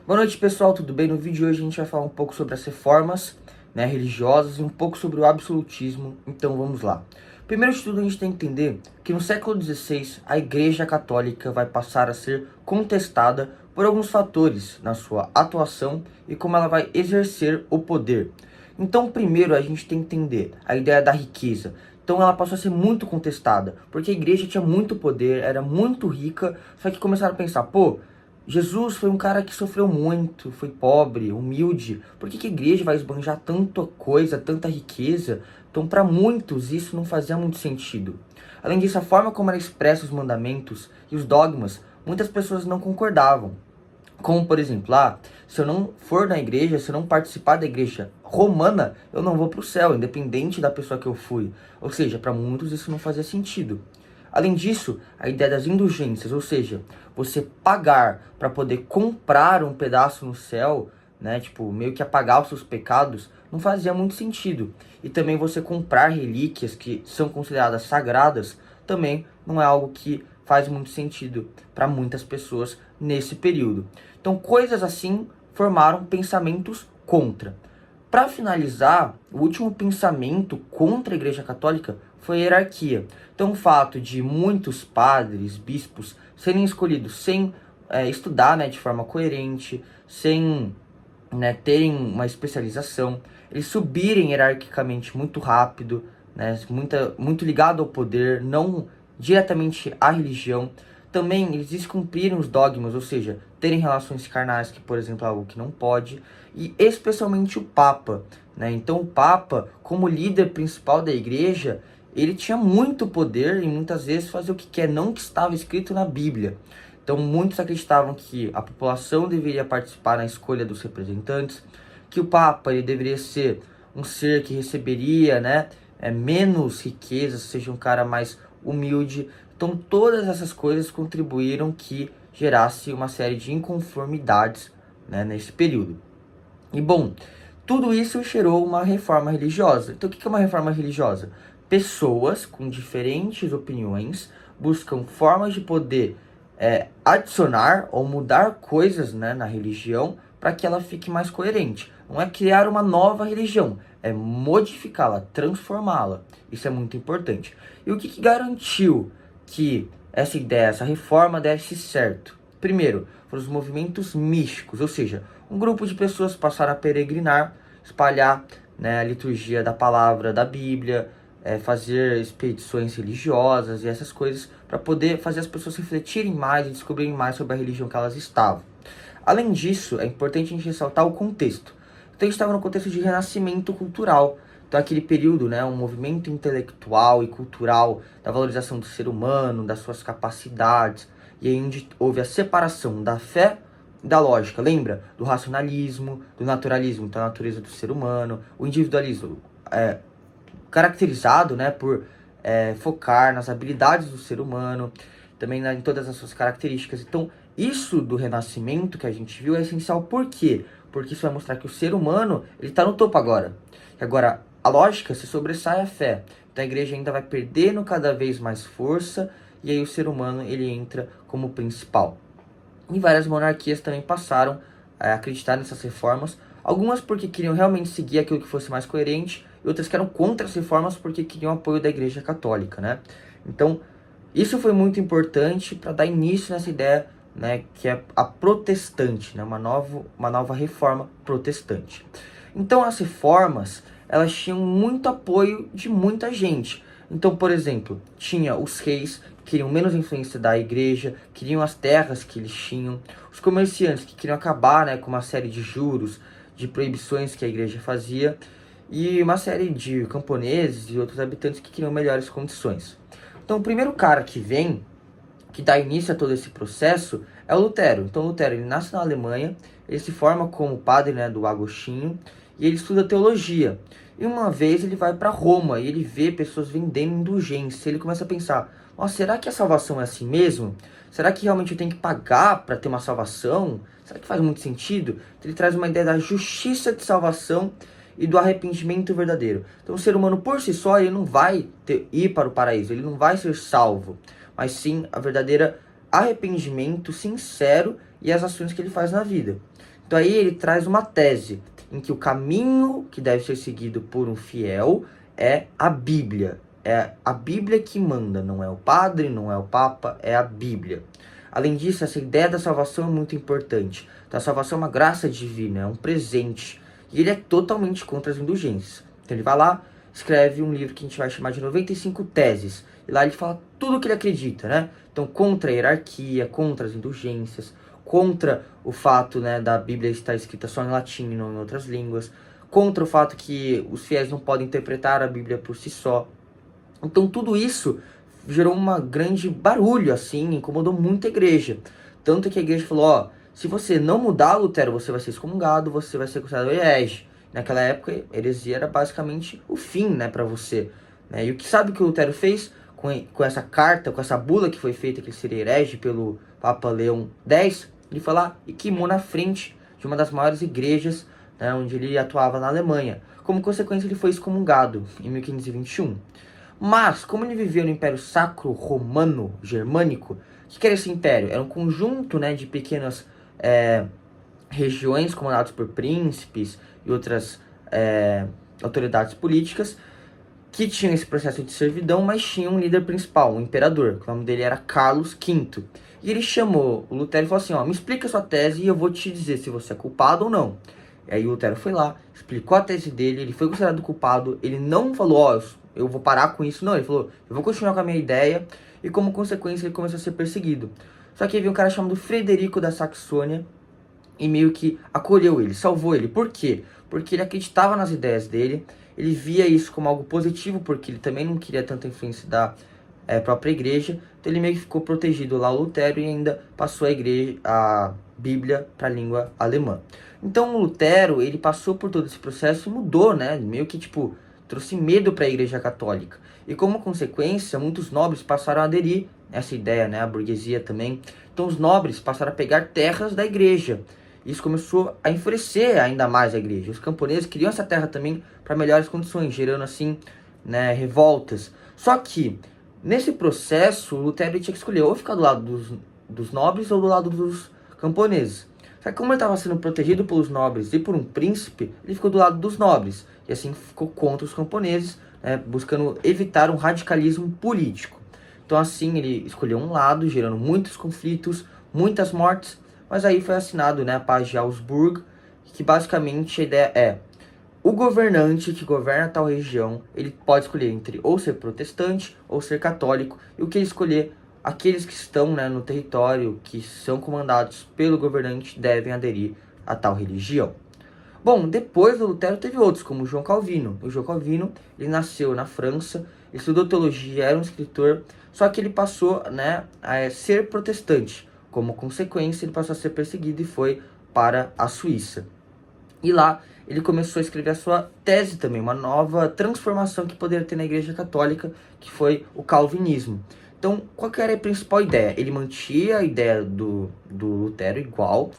Boa noite, pessoal, tudo bem? No vídeo de hoje a gente vai falar um pouco sobre as reformas, religiosas e um pouco sobre o absolutismo, então vamos lá. Primeiro de tudo, a gente tem que entender que no século XVI a Igreja Católica vai passar a ser contestada por alguns fatores na sua atuação e como ela vai exercer o poder. Então, primeiro a gente tem que entender a ideia da riqueza. Então ela passou a ser muito contestada, porque a igreja tinha muito poder, era muito rica, só que começaram a pensar, pô, Jesus foi um cara que sofreu muito, foi pobre, humilde. Por que a igreja vai esbanjar tanta coisa, tanta riqueza? Então, para muitos, isso não fazia muito sentido. Além disso, a forma como era expressa os mandamentos e os dogmas, muitas pessoas não concordavam. Como, por exemplo, se eu não for na igreja, se eu não participar da igreja romana, eu não vou para o céu, independente da pessoa que eu fui. Ou seja, para muitos isso não fazia sentido. Além disso, a ideia das indulgências, ou seja, você pagar para poder comprar um pedaço no céu, tipo, meio que apagar os seus pecados, não fazia muito sentido. E também você comprar relíquias que são consideradas sagradas, também não é algo que faz muito sentido para muitas pessoas nesse período. Então, coisas assim formaram pensamentos contra. Para finalizar, o último pensamento contra a Igreja Católica foi a hierarquia. Então, o fato de muitos padres, bispos, serem escolhidos sem estudar de forma coerente, sem terem uma especialização, eles subirem hierarquicamente muito rápido, muito ligado ao poder, não diretamente à religião. Também eles descumpriram os dogmas, ou seja, terem relações carnais, que por exemplo é algo que não pode, e especialmente o Papa. Então o Papa, como líder principal da igreja, ele tinha muito poder e muitas vezes fazia o que quer, não o que estava escrito na Bíblia. Então muitos acreditavam que a população deveria participar na escolha dos representantes, que o Papa ele deveria ser um ser que receberia menos riquezas, seja um cara mais humilde. Então todas essas coisas contribuíram que gerasse uma série de inconformidades nesse período. E bom, tudo isso gerou uma reforma religiosa. Então o que é uma reforma religiosa? Pessoas com diferentes opiniões buscam formas de poder adicionar ou mudar coisas na religião para que ela fique mais coerente. Não é criar uma nova religião, é modificá-la, transformá-la. Isso é muito importante. E o que garantiu que essa ideia, essa reforma desse certo? Primeiro, foram os movimentos místicos, ou seja, um grupo de pessoas passaram a peregrinar, espalhar a liturgia da palavra da Bíblia, fazer expedições religiosas e essas coisas para poder fazer as pessoas refletirem mais e descobrirem mais sobre a religião que elas estavam. Além disso, é importante a gente ressaltar o contexto. Então a gente estava no contexto de renascimento cultural. Então aquele período, um movimento intelectual e cultural da valorização do ser humano, das suas capacidades, e aí onde houve a separação da fé e da lógica. Lembra? Do racionalismo, do naturalismo, então a natureza do ser humano, o individualismo caracterizado por focar nas habilidades do ser humano, também em todas as suas características. Então, isso do renascimento que a gente viu é essencial. Por quê? Porque isso vai mostrar que o ser humano ele está no topo agora. E agora, a lógica se sobressai à fé. Então, a igreja ainda vai perdendo cada vez mais força, e aí o ser humano ele entra como principal. E várias monarquias também passaram a acreditar nessas reformas, algumas porque queriam realmente seguir aquilo que fosse mais coerente, e outras que eram contra as reformas porque queriam apoio da Igreja Católica, Então, isso foi muito importante para dar início nessa ideia, que é a protestante, uma nova reforma protestante. Então, as reformas, elas tinham muito apoio de muita gente. Então, por exemplo, tinha os reis que queriam menos influência da igreja, queriam as terras que eles tinham, os comerciantes que queriam acabar com uma série de juros, de proibições que a igreja fazia, e uma série de camponeses e outros habitantes que queriam melhores condições. Então, o primeiro cara que vem, que dá início a todo esse processo, é o Lutero. Então, Lutero ele nasce na Alemanha, ele se forma como padre do Agostinho, e ele estuda teologia. E uma vez ele vai para Roma e ele vê pessoas vendendo indulgência. Ele começa a pensar, nossa, será que a salvação é assim mesmo? Será que realmente eu tenho que pagar para ter uma salvação? Será que faz muito sentido? Então, ele traz uma ideia da justiça de salvação e do arrependimento verdadeiro. Então o ser humano por si só ele não vai ir para o paraíso, ele não vai ser salvo, mas sim a verdadeira arrependimento sincero e as ações que ele faz na vida. Então aí ele traz uma tese em que o caminho que deve ser seguido por um fiel é a Bíblia. É a Bíblia que manda, não é o padre, não é o papa, é a Bíblia. Além disso, essa ideia da salvação é muito importante. Então, a salvação é uma graça divina, é um presente. E ele é totalmente contra as indulgências. Então ele vai lá, escreve um livro que a gente vai chamar de 95 teses. E lá ele fala tudo o que ele acredita, né? Então, contra a hierarquia, contra as indulgências, contra o fato, né, da Bíblia estar escrita só em latim e não em outras línguas, contra o fato que os fiéis não podem interpretar a Bíblia por si só. Então, tudo isso gerou uma grande barulho, assim, incomodou muito a igreja. Tanto que a igreja falou, ó, se você não mudar, Lutero, você vai ser excomungado, você vai ser considerado herege. Naquela época, heresia era basicamente o fim, né, para você. Né? E o que sabe que o Lutero fez com essa carta, com essa bula que foi feita que ele seria herege pelo Papa Leão X? Ele foi lá e queimou na frente de uma das maiores igrejas, né, onde ele atuava na Alemanha. Como consequência, ele foi excomungado em 1521. Mas, como ele vivia no Império Sacro Romano Germânico, o que era esse império? Era um conjunto, né, de pequenas regiões comandadas por príncipes e outras autoridades políticas que tinham esse processo de servidão, mas tinham um líder principal, um imperador, que o nome dele era Carlos V. E ele chamou o Lutero e falou assim, ó, me explica a sua tese e eu vou te dizer se você é culpado ou não. E aí o Lutero foi lá, explicou a tese dele, ele foi considerado culpado, ele não falou, ó, eu vou parar com isso, não, ele falou, eu vou continuar com a minha ideia, e como consequência ele começou a ser perseguido. Só que havia um cara chamado Frederico da Saxônia, e meio que acolheu ele, salvou ele. Por quê? Porque ele acreditava nas ideias dele, ele via isso como algo positivo, porque ele também não queria tanta influência da própria igreja, então ele meio que ficou protegido lá, o Lutero, e ainda passou a Bíblia para a língua alemã. Então o Lutero, ele passou por todo esse processo e mudou, né, meio que tipo, trouxe medo para a igreja católica. E como consequência, muitos nobres passaram a aderir a essa ideia, né, a burguesia também. Então os nobres passaram a pegar terras da igreja. Isso começou a enfurecer ainda mais a igreja. Os camponeses queriam essa terra também para melhores condições, gerando assim, né, revoltas. Só que, nesse processo, o Lutero tinha que escolher ou ficar do lado dos nobres ou do lado dos camponeses. Só que como ele estava sendo protegido pelos nobres e por um príncipe, ele ficou do lado dos nobres. E assim ficou contra os camponeses, né, buscando evitar um radicalismo político. Então assim ele escolheu um lado, gerando muitos conflitos, muitas mortes. Mas aí foi assinado, né, a paz de Augsburg, que basicamente a ideia é o governante que governa tal região, ele pode escolher entre ou ser protestante ou ser católico, e o que ele escolher, aqueles que estão, né, no território, que são comandados pelo governante, devem aderir a tal religião. Bom, depois do Lutero teve outros, como João Calvino. O João Calvino, ele nasceu na França, ele estudou teologia, era um escritor, só que ele passou, né, a ser protestante. Como consequência, ele passou a ser perseguido e foi para a Suíça. E lá ele começou a escrever a sua tese também, uma nova transformação que poderia ter na Igreja Católica, que foi o calvinismo. Então, qual que era a principal ideia? Ele mantinha a ideia do Lutero igual,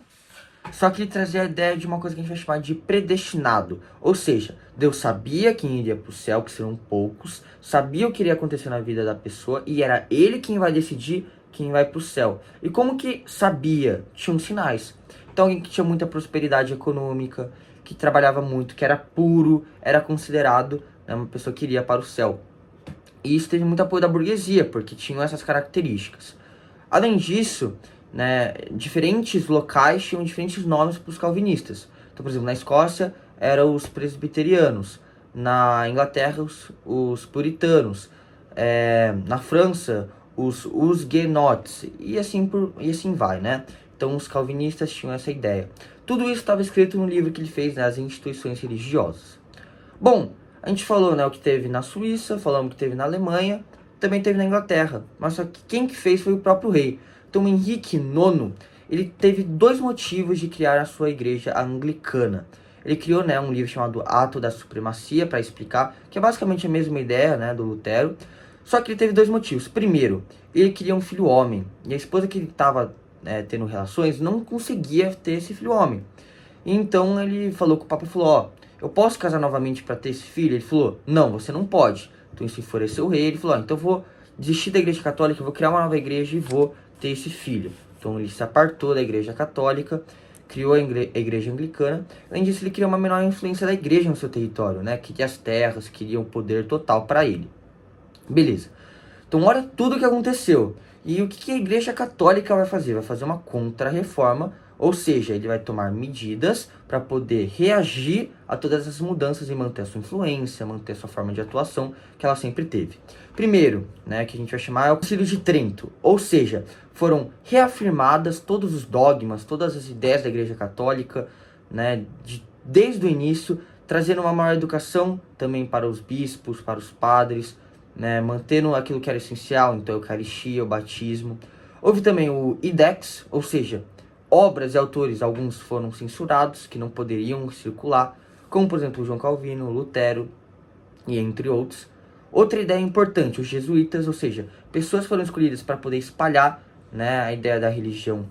só que ele trazia a ideia de uma coisa que a gente vai chamar de predestinado. Ou seja, Deus sabia quem iria para o céu, que seriam poucos, sabia o que iria acontecer na vida da pessoa, e era ele quem vai decidir quem vai para o céu. E como que sabia? Tinha uns sinais. Então alguém que tinha muita prosperidade econômica, que trabalhava muito, que era puro, era considerado, né, uma pessoa que iria para o céu. E isso teve muito apoio da burguesia, porque tinham essas características. Além disso, né, diferentes locais tinham diferentes nomes para os calvinistas. Então, por exemplo, na Escócia eram os presbiterianos, na Inglaterra os puritanos, na França os huguenotes, e assim vai, né? Então os calvinistas tinham essa ideia. Tudo isso estava escrito no livro que ele fez, né, As Instituições Religiosas. Bom, a gente falou, né, o que teve na Suíça, falamos o que teve na Alemanha, também teve na Inglaterra, mas só que quem que fez foi o próprio rei. Então Henrique IX, ele teve dois motivos de criar a sua igreja anglicana. Ele criou, né, um livro chamado Ato da Supremacia, para explicar, que é basicamente a mesma ideia, né, do Lutero, só que ele teve dois motivos. Primeiro, ele queria um filho homem, e a esposa que ele estava tendo relações não conseguia ter esse filho homem. Então ele falou com o Papa e falou, ó, eu posso casar novamente para ter esse filho? Ele falou, não, você não pode. Então isso enfureceu o rei, ele falou, ó, então eu vou desistir da igreja católica, eu vou criar uma nova igreja e vou ter esse filho. Então ele se apartou da igreja católica criou a igreja anglicana. Além disso, ele criou uma menor influência da igreja no seu território, né? Queria as terras, queria o poder total para ele. Beleza. Então, olha tudo o que aconteceu. E o que a Igreja Católica vai fazer? Vai fazer uma contra-reforma, ou seja, ele vai tomar medidas para poder reagir a todas essas mudanças e manter a sua influência, manter a sua forma de atuação que ela sempre teve. Primeiro, né, que a gente vai chamar é o Concílio de Trento, ou seja, foram reafirmadas todos os dogmas, todas as ideias da Igreja Católica, né, desde o início, trazendo uma maior educação também para os bispos, para os padres, né, mantendo aquilo que era essencial, então a Eucaristia, o batismo. Houve também o Idex, ou seja, obras e autores, alguns foram censurados, que não poderiam circular, como por exemplo João Calvino, Lutero e entre outros. Outra ideia importante, os jesuítas, ou seja, pessoas foram escolhidas para poder espalhar, né, a ideia da religião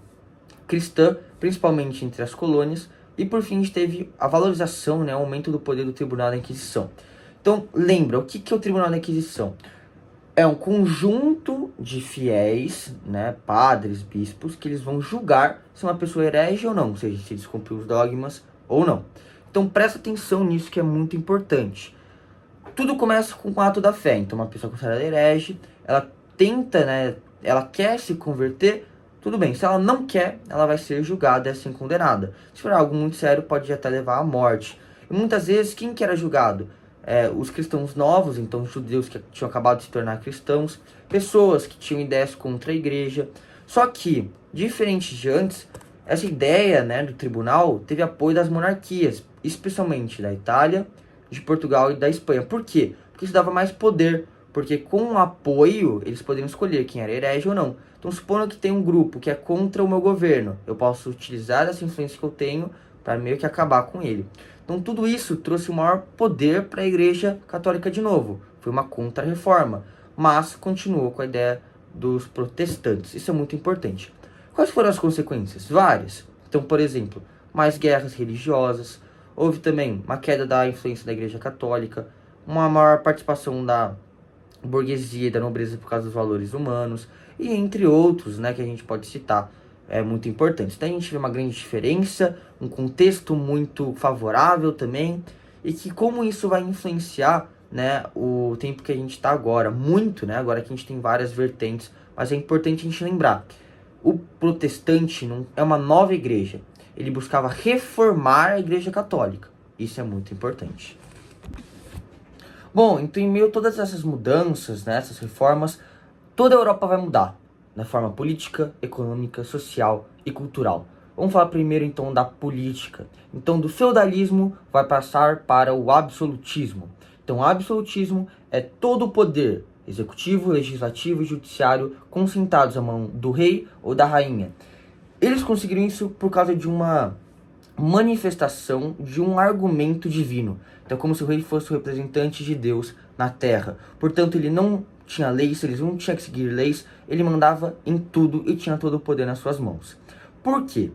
cristã, principalmente entre as colônias. E por fim a gente teve a valorização, né, o aumento do poder do Tribunal da Inquisição. Então, lembra, o que é o Tribunal da Inquisição? É um conjunto de fiéis, né, padres, bispos, que eles vão julgar se uma pessoa é herege ou não, ou seja, se descumpriu os dogmas ou não. Então, presta atenção nisso que é muito importante. Tudo começa com o ato da fé. Então, uma pessoa considerada herege, ela tenta, né, ela quer se converter, tudo bem. Se ela não quer, ela vai ser julgada e assim condenada. Se for algo muito sério, pode até levar à morte. E muitas vezes, quem que era julgado? Os cristãos novos, então judeus que tinham acabado de se tornar cristãos, pessoas que tinham ideias contra a igreja. Só que, diferente de antes, essa ideia, né, do tribunal teve apoio das monarquias, especialmente da Itália, de Portugal e da Espanha. Por quê? Porque isso dava mais poder, porque com o apoio eles poderiam escolher quem era herege ou não. Então, supondo que tem um grupo que é contra o meu governo, eu posso utilizar essa influência que eu tenho para meio que acabar com ele. Então, tudo isso trouxe o maior poder para a Igreja Católica de novo. Foi uma contra-reforma, mas continuou com a ideia dos protestantes. Isso é muito importante. Quais foram as consequências? Várias. Então, por exemplo, mais guerras religiosas. Houve também uma queda da influência da Igreja Católica, uma maior participação da burguesia e da nobreza por causa dos valores humanos, e entre outros, né, que a gente pode citar, muito importante. Então a gente vê uma grande diferença, um contexto muito favorável também, e que como isso vai influenciar, né, o tempo que a gente está agora, muito, né, agora que a gente tem várias vertentes, mas é importante a gente lembrar, o protestante não é uma nova igreja, ele buscava reformar a Igreja Católica, isso é muito importante. Bom, então em meio a todas essas mudanças, né, essas reformas, toda a Europa vai mudar, na forma política, econômica, social e cultural. Vamos falar primeiro então da política. Então do feudalismo vai passar para o absolutismo. Então o absolutismo é todo o poder executivo, legislativo e judiciário concentrados à mão do rei ou da rainha. Eles conseguiram isso por causa de uma manifestação de um argumento divino. Então como se o rei fosse o representante de Deus na terra. Portanto ele não tinha leis, eles não tinham que seguir leis, ele mandava em tudo e tinha todo o poder nas suas mãos. Por quê?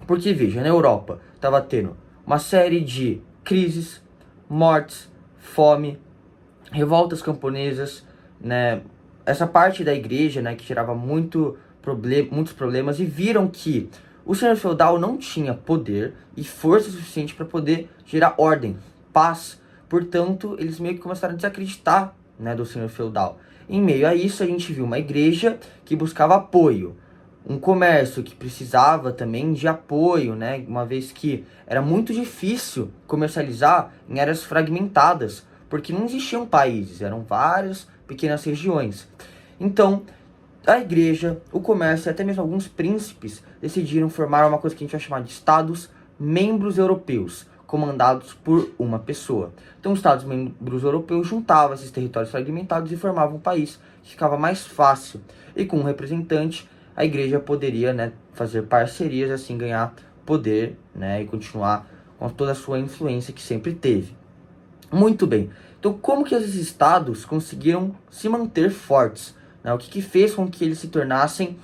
Porque, veja, na Europa estava tendo uma série de crises, mortes, fome, revoltas camponesas, né? Essa parte da igreja, né, que gerava muitos problemas, e viram que o senhor feudal não tinha poder e força suficiente para poder gerar ordem, paz. Portanto, eles meio que começaram a desacreditar, né, do senhor feudal. Em meio a isso, a gente viu uma igreja que buscava apoio, um comércio que precisava também de apoio, né, uma vez que era muito difícil comercializar em áreas fragmentadas, porque não existiam países, eram várias pequenas regiões. Então, a igreja, o comércio e até mesmo alguns príncipes decidiram formar uma coisa que a gente vai chamar de estados membros europeus, comandados por uma pessoa. Então os estados membros europeus juntavam esses territórios fragmentados e formavam um país que ficava mais fácil. E com um representante, a igreja poderia, né, fazer parcerias, assim ganhar poder, né, e continuar com toda a sua influência que sempre teve. Muito bem. Então como que esses estados conseguiram se manter fortes? Né? O que fez com que eles se tornassem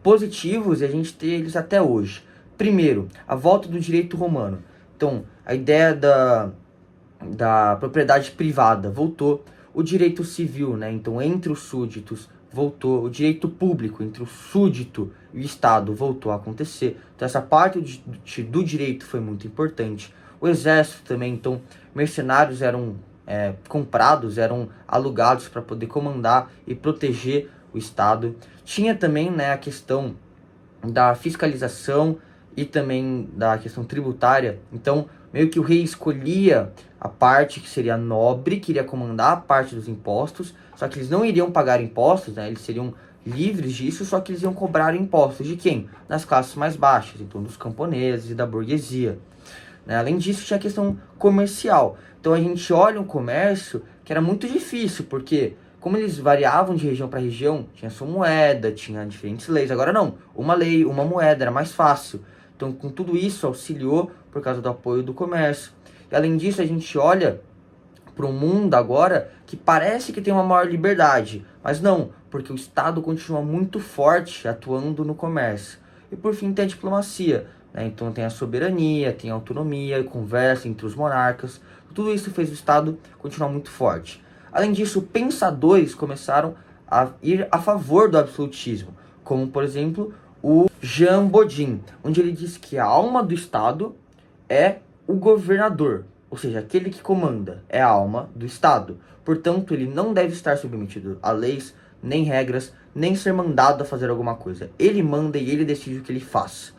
positivos e a gente ter eles até hoje? Primeiro, a volta do direito romano. Então, a ideia da propriedade privada voltou, o direito civil, né? Então, entre os súditos voltou, o direito público entre o súdito e o Estado voltou a acontecer. Então essa parte do direito foi muito importante. O exército também, então mercenários eram comprados, eram alugados para poder comandar e proteger o Estado. Tinha também, né, a questão da fiscalização e também da questão tributária. Então, meio que o rei escolhia a parte que seria nobre, que iria comandar a parte dos impostos, só que eles não iriam pagar impostos, né? Eles seriam livres disso, só que eles iam cobrar impostos de quem? Das classes mais baixas, então dos camponeses e da burguesia. Né? Além disso, tinha a questão comercial. Então a gente olha um comércio que era muito difícil, porque como eles variavam de região para região, tinha sua moeda, tinha diferentes leis. Agora não, uma lei, uma moeda, era mais fácil. Então com tudo isso auxiliou por causa do apoio do comércio. E além disso, a gente olha para um mundo agora que parece que tem uma maior liberdade, mas não, porque o Estado continua muito forte atuando no comércio. E por fim tem a diplomacia, né? Então tem a soberania, tem a autonomia, conversa entre os monarcas. Tudo isso fez o Estado continuar muito forte. Além disso, pensadores começaram a ir a favor do absolutismo, como por exemplo o Jean Bodin, onde ele diz que a alma do Estado é o governador, ou seja, aquele que comanda, é a alma do Estado. Portanto, ele não deve estar submetido a leis, nem regras, nem ser mandado a fazer alguma coisa. Ele manda e ele decide o que ele faz.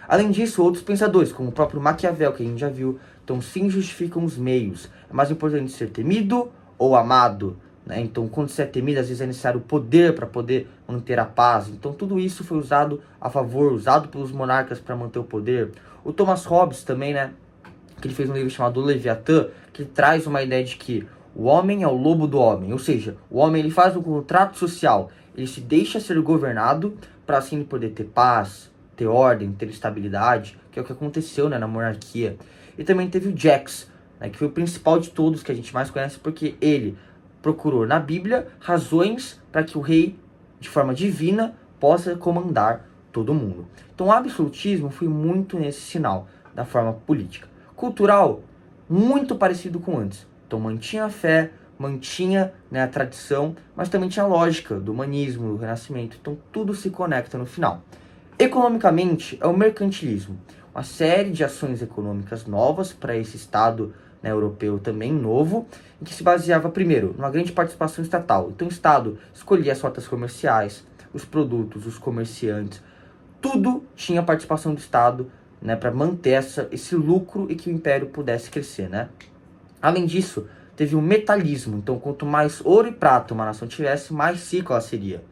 Além disso, outros pensadores, como o próprio Maquiavel, que a gente já viu, então os fins justificam os meios. É mais importante ser temido ou amado, né? Então, quando você é temido, às vezes é necessário poder para poder manter a paz. Então, tudo isso foi usado a favor, usado pelos monarcas para manter o poder. O Thomas Hobbes também, né? Que ele fez um livro chamado O Leviatã, que traz uma ideia de que o homem é o lobo do homem. Ou seja, o homem ele faz um contrato social, ele se deixa ser governado para assim poder ter paz, ter ordem, ter estabilidade, que é o que aconteceu, né, na monarquia. E também teve o Jacques, né, que foi o principal de todos, que a gente mais conhece, porque ele procurou na Bíblia razões para que o rei, de forma divina, possa comandar todo mundo. Então o absolutismo foi muito nesse sinal da forma política. Cultural, muito parecido com antes. Então mantinha a fé, mantinha, né, a tradição, mas também tinha a lógica do humanismo, do renascimento. Então tudo se conecta no final. Economicamente, é o mercantilismo. Uma série de ações econômicas novas para esse Estado, né, europeu também novo, em que se baseava, primeiro, numa grande participação estatal. Então o Estado escolhia as rotas comerciais, os produtos, os comerciantes, tudo tinha participação do Estado, né, para manter esse lucro e que o império pudesse crescer, né? Além disso, teve o metalismo. Então, quanto mais ouro e prata uma nação tivesse, mais rica ela seria.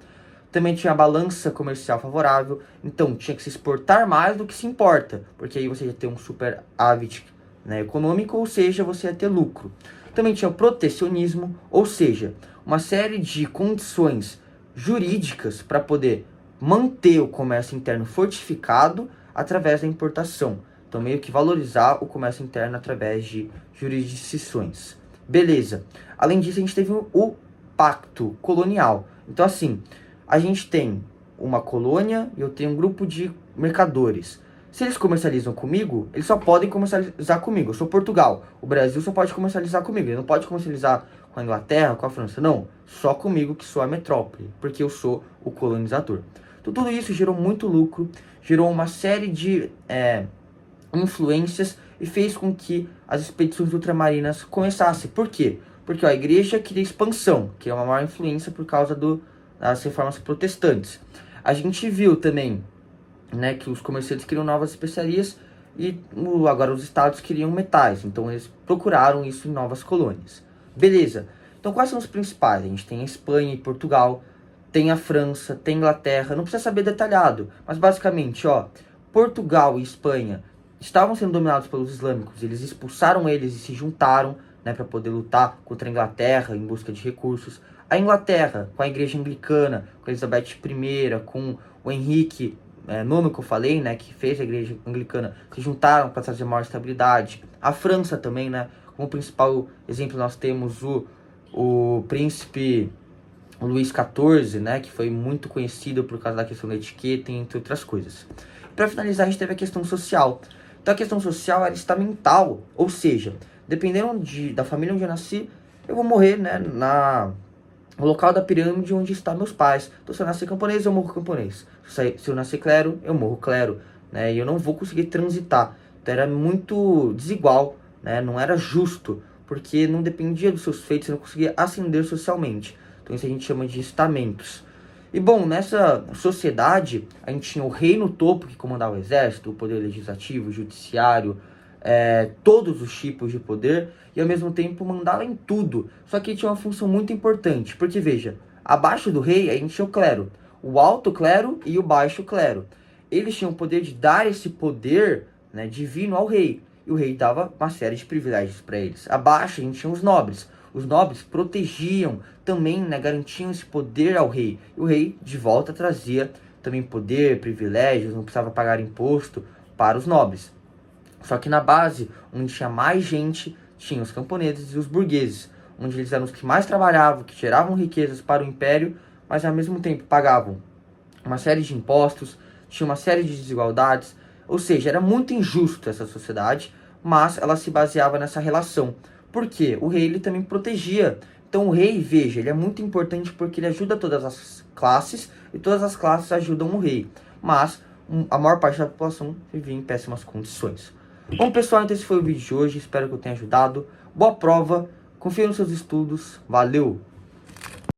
Também tinha a balança comercial favorável, então tinha que se exportar mais do que se importa, porque aí você ia ter um superávit, né, econômico, ou seja, você ia ter lucro. Também tinha o protecionismo, ou seja, uma série de condições jurídicas para poder manter o comércio interno fortificado através da importação. Então, meio que valorizar o comércio interno através de jurisdições. Beleza. Além disso, a gente teve o pacto colonial. Então, assim, a gente tem uma colônia e eu tenho um grupo de mercadores. Se eles comercializam comigo, eles só podem comercializar comigo. Eu sou Portugal. O Brasil só pode comercializar comigo. Ele não pode comercializar com a Inglaterra, com a França. Não. Só comigo, que sou a metrópole. Porque eu sou o colonizador. Então, tudo isso gerou muito lucro. Gerou uma série de influências e fez com que as expedições ultramarinas começassem. Por quê? Porque a igreja queria expansão, que é uma maior influência por causa das reformas protestantes. A gente viu também, né, que os comerciantes queriam novas especiarias e agora os estados queriam metais, então eles procuraram isso em novas colônias. Beleza, então quais são os principais? A gente tem a Espanha e Portugal, tem a França, tem a Inglaterra, não precisa saber detalhado, mas basicamente, ó, Portugal e Espanha estavam sendo dominados pelos islâmicos, eles expulsaram eles e se juntaram, né, para poder lutar contra a Inglaterra em busca de recursos. A Inglaterra, com a igreja anglicana, com a Elizabeth I, com o Henrique IX, que eu falei, né, que fez a igreja anglicana, se juntaram para trazer maior estabilidade. A França também, né, como principal exemplo nós temos o príncipe Luís XIV, né, que foi muito conhecido por causa da questão da etiqueta, entre outras coisas. Para finalizar, a gente teve a questão social. Então a questão social era estamental, ou seja, dependendo da família onde eu nasci, eu vou morrer, né, o local da pirâmide onde estão meus pais. Então, se eu nascer camponês, eu morro camponês. Se eu nascer clero, eu morro clero, né? E eu não vou conseguir transitar. Então, era muito desigual, né? Não era justo, porque não dependia dos seus feitos, você não conseguia ascender socialmente. Então, isso a gente chama de estamentos. E, bom, nessa sociedade, a gente tinha o rei no topo, que comandava o exército, o poder legislativo, o judiciário, todos os tipos de poder, e ao mesmo tempo mandava em tudo. Só que tinha uma função muito importante, porque veja, abaixo do rei a gente tinha o clero, o alto clero e o baixo clero. Eles tinham o poder de dar esse poder, né, divino ao rei, e o rei dava uma série de privilégios para eles. Abaixo a gente tinha os nobres. Os nobres protegiam também, né, garantiam esse poder ao rei. E o rei, de volta, trazia também poder, privilégios, não precisava pagar imposto para os nobres. Só que na base, onde tinha mais gente, tinha os camponeses e os burgueses, onde eles eram os que mais trabalhavam, que geravam riquezas para o império, mas ao mesmo tempo pagavam uma série de impostos, tinha uma série de desigualdades, ou seja, era muito injusto essa sociedade, mas ela se baseava nessa relação. Por quê? O rei ele também protegia. Então o rei, veja, ele é muito importante porque ele ajuda todas as classes e todas as classes ajudam o rei. Mas a maior parte da população vivia em péssimas condições. Bom, pessoal, então esse foi o vídeo de hoje. Espero que eu tenha ajudado. Boa prova. Confia nos seus estudos. Valeu!